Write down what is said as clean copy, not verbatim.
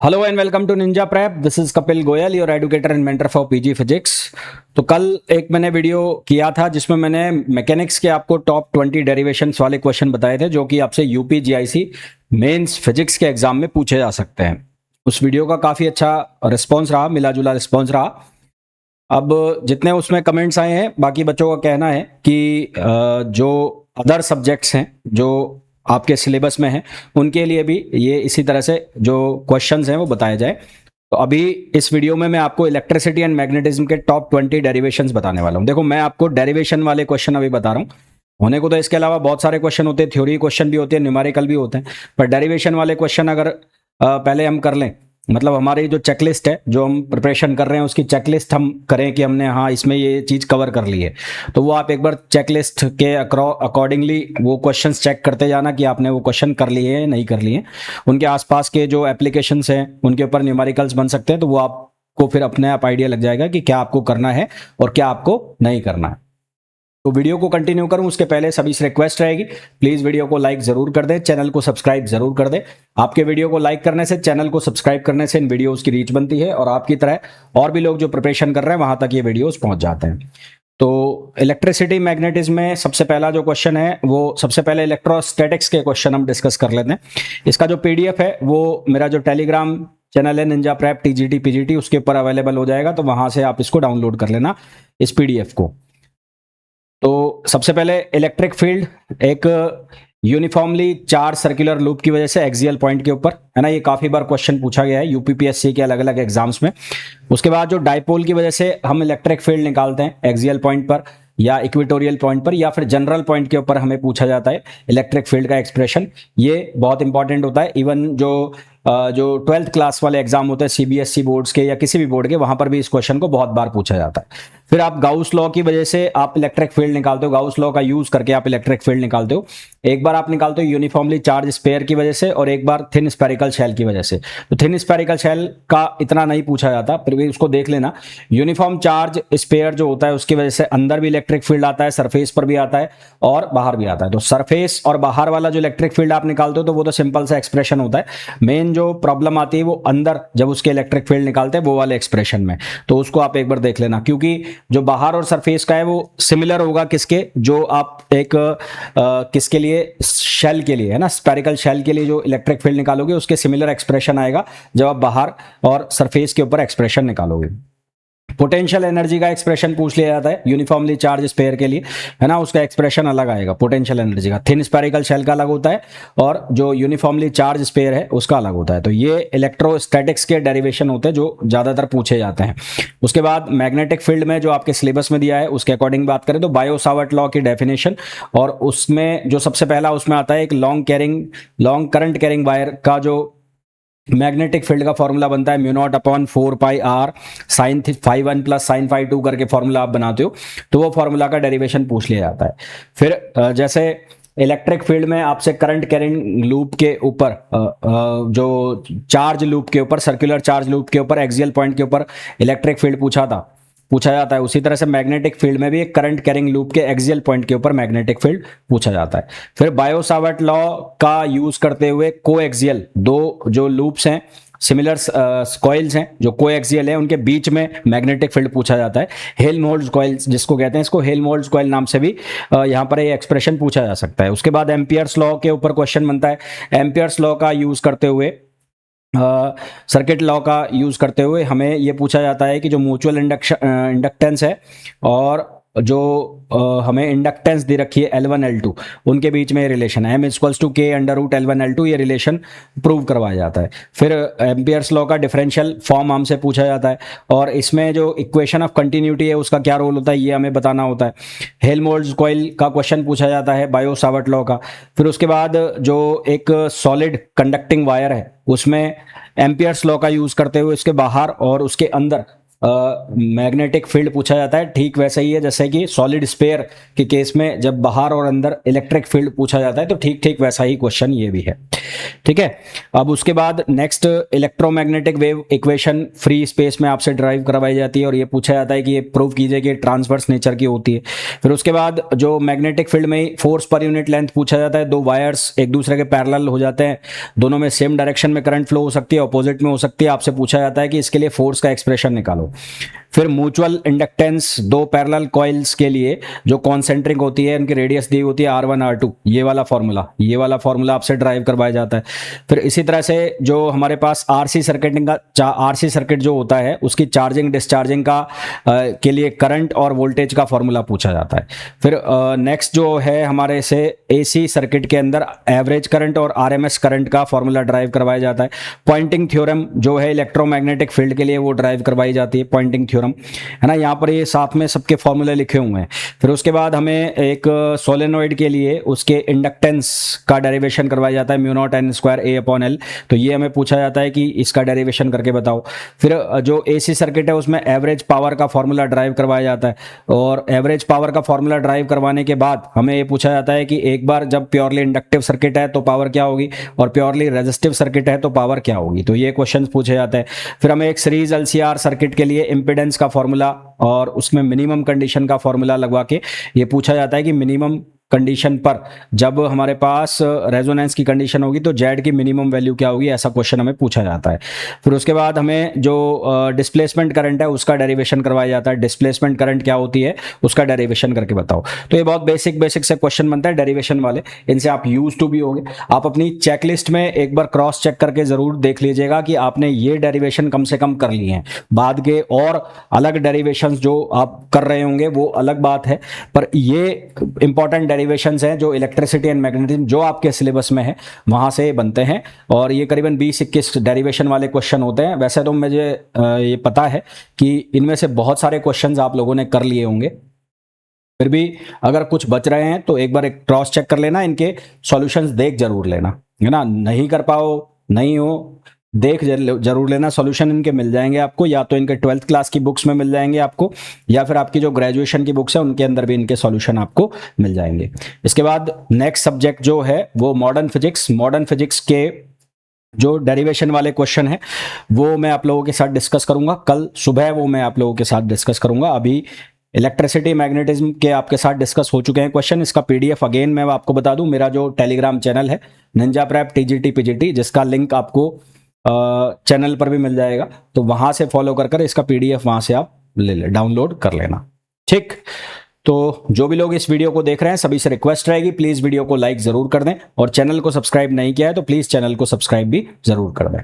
Hello and welcome to Ninja Prep. This is Kapil Goyal, your educator and mentor for PG physics. तो कल एक मैंने video किया था जिसमें मैंने मैकेनिक्स के आपको टॉप 20 डेरिवेशंस वाले क्वेश्चन बताए थे जो कि आपसे यूपी जीआईसी मेंस फिजिक्स के एग्जाम में पूछे जा सकते हैं। उस वीडियो का काफ़ी अच्छा रिस्पॉन्स रहा, मिला जुला रिस्पॉन्स रहा। अब जितने उसमें कमेंट्स आए हैं, बाकी बच्चों का कहना है कि जो अदर सब्जेक्ट्स हैं जो आपके सिलेबस में हैं उनके लिए भी ये इसी तरह से जो क्वेश्चंस हैं वो बताए जाए। तो अभी इस वीडियो में मैं आपको इलेक्ट्रिसिटी एंड मैग्नेटिज्म के टॉप 20 डेरिवेशंस बताने वाला हूँ। देखो, मैं आपको डेरिवेशन वाले क्वेश्चन अभी बता रहा हूँ। होने को तो इसके अलावा बहुत सारे क्वेश्चन होते हैं, थ्योरी क्वेश्चन भी होते हैं, न्यूमेरिकल भी होते हैं, पर डेरिवेशन वाले क्वेश्चन अगर पहले हम कर लें, मतलब हमारी जो चेकलिस्ट है, जो हम प्रिपरेशन कर रहे हैं उसकी चेकलिस्ट हम करें कि हमने हाँ इसमें ये चीज़ कवर कर ली है, तो वो आप एक बार चेकलिस्ट के अकॉर्डिंगली वो क्वेश्चंस चेक करते जाना कि आपने वो क्वेश्चन कर लिए हैं नहीं कर लिए। उनके आसपास के जो एप्लीकेशंस हैं उनके ऊपर न्यूमेरिकल्स बन सकते हैं, तो वो आपको फिर अपने आप आइडिया लग जाएगा कि क्या आपको करना है और क्या आपको नहीं करना है। तो वीडियो को कंटिन्यू करूं उसके पहले सभी से रिक्वेस्ट रहेगी, प्लीज वीडियो को लाइक जरूर कर दें, चैनल को सब्सक्राइब जरूर कर दें। आपके वीडियो को लाइक करने से, चैनल को सब्सक्राइब करने से इन वीडियोस की रीच बनती है और आपकी तरह और भी लोग जो प्रिपरेशन कर रहे हैं वहां तक ये वीडियोस पहुंच जाते हैं। तो इलेक्ट्रिसिटी मैग्नेटिज्म में सबसे पहला जो क्वेश्चन है वो सबसे पहले इलेक्ट्रोस्टैटिक्स के क्वेश्चन हम डिस्कस कर लेते हैं। इसका जो पीडीएफ है वो मेरा जो टेलीग्राम चैनल है निंजा प्रेप टीजीटी पीजीटी उसके ऊपर अवेलेबल हो जाएगा, तो वहां से आप इसको डाउनलोड कर लेना, इस पीडीएफ को। तो सबसे पहले इलेक्ट्रिक फील्ड एक यूनिफॉर्मली चार्ज सर्कुलर लूप की वजह से एक्सियल पॉइंट के ऊपर, है ना, ये काफी बार क्वेश्चन पूछा गया है यूपीपीएससी के अलग अलग एग्जाम्स में। उसके बाद जो डाइपोल की वजह से हम इलेक्ट्रिक फील्ड निकालते हैं एक्सियल पॉइंट पर या इक्वेटोरियल पॉइंट पर या फिर जनरल पॉइंट के ऊपर हमें पूछा जाता है इलेक्ट्रिक फील्ड का एक्सप्रेशन। ये बहुत इंपॉर्टेंट होता है। इवन जो 12th क्लास वाले एग्जाम होते हैं सीबीएसई बोर्ड्स के या किसी भी बोर्ड के, वहां पर भी इस क्वेश्चन को बहुत बार पूछा जाता है। फिर आप गाउस लॉ की वजह से आप इलेक्ट्रिक फील्ड निकालते हो, गाउस लॉ का यूज करके आप इलेक्ट्रिक फील्ड निकालते हो। एक बार आप निकालते हो यूनिफॉर्मली चार्ज स्फीयर की वजह से और एक बार थिन स्फेरिकल शेल की वजह से। तो थिन स्फेरिकल शेल का इतना नहीं पूछा जाता, फिर भी उसको देख लेना। यूनिफॉर्म चार्ज स्फीयर जो होता है उसकी वजह से अंदर भी इलेक्ट्रिक फील्ड आता है, सरफेस पर भी आता है और बाहर भी आता है। तो सरफेस और बाहर वाला जो इलेक्ट्रिक फील्ड आप निकालते हो तो वो तो सिंपल सा एक्सप्रेशन होता है। मेन जो प्रॉब्लम आती है वो अंदर जब उसके इलेक्ट्रिक फील्ड निकालते हैं वो वाले एक्सप्रेशन में, तो उसको आप एक बार देख लेना, क्योंकि जो बाहर और सरफेस का है वो सिमिलर होगा किसके, जो आप एक किसके लिए, शेल के लिए, है ना, स्फेरिकल शेल के लिए जो इलेक्ट्रिक फील्ड निकालोगे उसके सिमिलर एक्सप्रेशन आएगा जब आप बाहर और सरफेस के ऊपर एक्सप्रेशन निकालोगे। पोटेंशियल एनर्जी का एक्सप्रेशन पूछ लिया जाता है यूनिफॉर्मली चार्ज स्फीयर के लिए, है ना, उसका एक्सप्रेशन अलग आएगा पोटेंशियल एनर्जी का। थिन स्फेरिकल शेल का अलग होता है और जो यूनिफॉर्मली चार्ज स्फीयर है उसका अलग होता है। तो ये इलेक्ट्रोस्टैटिक्स के डेरिवेशन होते हैं जो ज्यादातर पूछे जाते हैं। उसके बाद मैग्नेटिक फील्ड में जो आपके सिलेबस में दिया है उसके अकॉर्डिंग बात करें तो बायो सावर्ट लॉ की डेफिनेशन, और उसमें जो सबसे पहला उसमें आता है एक लॉन्ग करंट कैरिंग वायर का जो मैग्नेटिक फील्ड का फॉर्मूला बनता है μ0/4πr sin φ1 प्लस sin φ2 करके फॉर्मूला आप बनाते हो, तो वो फॉर्मूला का डेरिवेशन पूछ लिया जाता है। फिर जैसे इलेक्ट्रिक फील्ड में आपसे करंट कैरिंग लूप के ऊपर, जो चार्ज लूप के ऊपर, सर्कुलर चार्ज लूप के ऊपर, एक्सियल पॉइंट के ऊपर इलेक्ट्रिक फील्ड पूछा जाता है, उसी तरह से मैग्नेटिक फील्ड में भी एक करंट कैरिंग लूप के एक्सियल पॉइंट के ऊपर मैग्नेटिक फील्ड पूछा जाता है। फिर बायो सावर्ट लॉ का यूज करते हुए कोएक्सियल दो जो लूप्स हैं, सिमिलर कॉइल्स हैं जो कोएक्सियल हैं, उनके बीच में मैग्नेटिक फील्ड पूछा जाता है। हेल्महोल्ट्ज कॉइल जिसको कहते हैं, इसको हेल्महोल्ट्ज कॉइल नाम से भी यहाँ पर ये एक्सप्रेशन पूछा जा सकता है। उसके बाद एम्पियर्स लॉ के ऊपर क्वेश्चन बनता है। एम्पियर्स लॉ का यूज करते हुए, सर्किट लॉ का यूज करते हुए हमें यह पूछा जाता है कि जो म्यूचुअल इंडक्टेंस है और जो हमें इंडक्टेंस दे रखी है L1 L2, उनके बीच में रिलेशन है M=K√L1 L2, ये रिलेशन प्रूव करवाया जाता है। फिर एम्पियर्स लॉ का डिफरेंशियल फॉर्म हमसे पूछा जाता है और इसमें जो इक्वेशन ऑफ कंटिन्यूटी है उसका क्या रोल होता है ये हमें बताना होता है। हेल्महोल्ट्ज कॉइल का क्वेश्चन पूछा जाता है बायो सावर्ट लॉ का। फिर उसके बाद जो एक सॉलिड कंडक्टिंग वायर है उसमें एम्पियर्स लॉ का यूज करते हुए उसके बाहर और उसके अंदर मैग्नेटिक फील्ड पूछा जाता है, ठीक वैसा ही है जैसे कि सॉलिड स्फीयर के केस में जब बाहर और अंदर इलेक्ट्रिक फील्ड पूछा जाता है, तो ठीक ठीक वैसा ही क्वेश्चन ये भी है। ठीक है, अब उसके बाद next electromagnetic wave equation free space में आपसे ड्राइव करवाई जाती है और ये पूछा जाता है कि ये प्रूव कीजिए कि ट्रांसवर्स नेचर की होती है। फिर उसके बाद जो मैग्नेटिक फील्ड में फोर्स पर यूनिट लेंथ पूछा जाता है, दो वायर्स एक दूसरे के पैरेलल हो जाते हैं, दोनों में सेम डायरेक्शन में करंट फ्लो हो सकती है, अपोजिट में हो सकती है, आपसे पूछा जाता है कि इसके लिए फोर्स का एक्सप्रेशन निकालो। फिर म्यूचुअल इंडक्टेंस दो पैरेलल कॉइल्स के लिए जो कॉन्सेंट्रिक होती है, उनकी रेडियस दी होती है R1 R2, ये वाला फॉर्मूला आपसे ड्राइव करवाया जाता है। फिर इसी तरह से जो हमारे पास RC सर्किट जो होता है उसकी चार्जिंग डिस्चार्जिंग का के लिए करंट और वोल्टेज का फॉर्मूला पूछा जाता है। फिर नेक्स्ट जो है हमारे से AC सर्किट के अंदर एवरेज करंट और RMS करंट का फॉर्मूला ड्राइव करवाया जाता है। पॉइंटिंग थ्योरम जो है इलेक्ट्रोमैग्नेटिक फील्ड के लिए वो ड्राइव करवाई जाती है, पॉइंटिंग थ्योरम है ना, यहाँ पर ये साथ में सबके फॉर्मूले लिखे हुए हैं। फिर उसके बाद हमें एक सोलेनोइड के लिए उसके इंडक्टेंस का डेरिवेशन करवाया जाता है, mu naught n square A/L, तो ये हमें पूछा जाता है कि इसका डेरिवेशन करके बताओ। फिर जो AC सर्किट है उसमें एवरेज पावर का फॉर्मूला ड्राइव करवाया जाता है और एवरेज पावर का फॉर्मूला ड्राइव करवाने के बाद हमें ये पूछा जाता है कि एक बार जब प्योरली इंडक्टिव सर्किट है तो पावर क्या होगी और प्योरली रेजिस्टिव सर्किट है तो पावर क्या होगी, तो ये क्वेश्चन पूछे जाते हैं। फिर हमें एक सीरीज LCR सर्किट के लिए इंपेडेंस का फॉर्मूला और उसमें मिनिमम कंडीशन का फॉर्मूला लगवा के ये पूछा जाता है कि मिनिमम कंडीशन पर जब हमारे पास रेजोनेंस की कंडीशन होगी तो जेड की मिनिमम वैल्यू क्या होगी, ऐसा क्वेश्चन हमें पूछा जाता है। फिर उसके बाद हमें जो डिस्प्लेसमेंट करंट है उसका डेरिवेशन करवाया जाता है, डिस्प्लेसमेंट करंट क्या होती है उसका डेरिवेशन करके बताओ। तो ये बहुत बेसिक से क्वेश्चन बनता है डेरिवेशन वाले, इनसे आप यूज टू भी होंगे। आप अपनी चेकलिस्ट में एक बार क्रॉस चेक करके जरूर देख लीजिएगा कि आपने ये डेरिवेशन कम से कम कर लिए हैं। बाद के और अलग डेरिवेशंस जो आप कर रहे होंगे वो अलग बात है, पर ये इंपॉर्टेंट डेरिवेशंस हैं जो इलेक्ट्रिसिटी एंड मैग्नेटिज्म जो आपके सिलेबस में है वहां से बनते हैं और ये करीबन 20-21 डेरिवेशन वाले क्वेश्चन होते हैं। वैसे तो मुझे ये पता है कि इनमें से बहुत सारे क्वेश्चंस आप लोगों ने कर लिए होंगे, फिर भी अगर कुछ बच रहे हैं तो एक बार एक क्रॉस चेक कर लेना, इनके सॉल्यूशंस देख जरूर लेना, है ना। नहीं कर पाओ नहीं हो देख जरूर लेना, सॉल्यूशन इनके मिल जाएंगे आपको, या तो इनके 12th क्लास की बुक्स में मिल जाएंगे आपको, या फिर आपकी जो ग्रेजुएशन की बुक्स है उनके अंदर भी इनके सॉल्यूशन आपको मिल जाएंगे। इसके बाद नेक्स्ट सब्जेक्ट जो है वो मॉडर्न फिजिक्स के जो डेरिवेशन वाले क्वेश्चन है वो मैं आप लोगों के साथ डिस्कस करूंगा, कल सुबह वो मैं आप लोगों के साथ डिस्कस करूंगा। अभी इलेक्ट्रिसिटी मैग्नेटिज्म के आपके साथ डिस्कस हो चुके हैं क्वेश्चन। इसका PDF अगेन मैं आपको बता दूं, मेरा जो टेलीग्राम चैनल है निंजा प्रेप TGT PGT, जिसका लिंक आपको चैनल पर भी मिल जाएगा, तो वहां से फॉलो कर इसका PDF वहां से आप डाउनलोड कर लेना। ठीक, तो जो भी लोग इस वीडियो को देख रहे हैं सभी से रिक्वेस्ट रहेगी प्लीज वीडियो को लाइक जरूर कर दें और चैनल को सब्सक्राइब नहीं किया है तो प्लीज चैनल को सब्सक्राइब भी जरूर कर दें।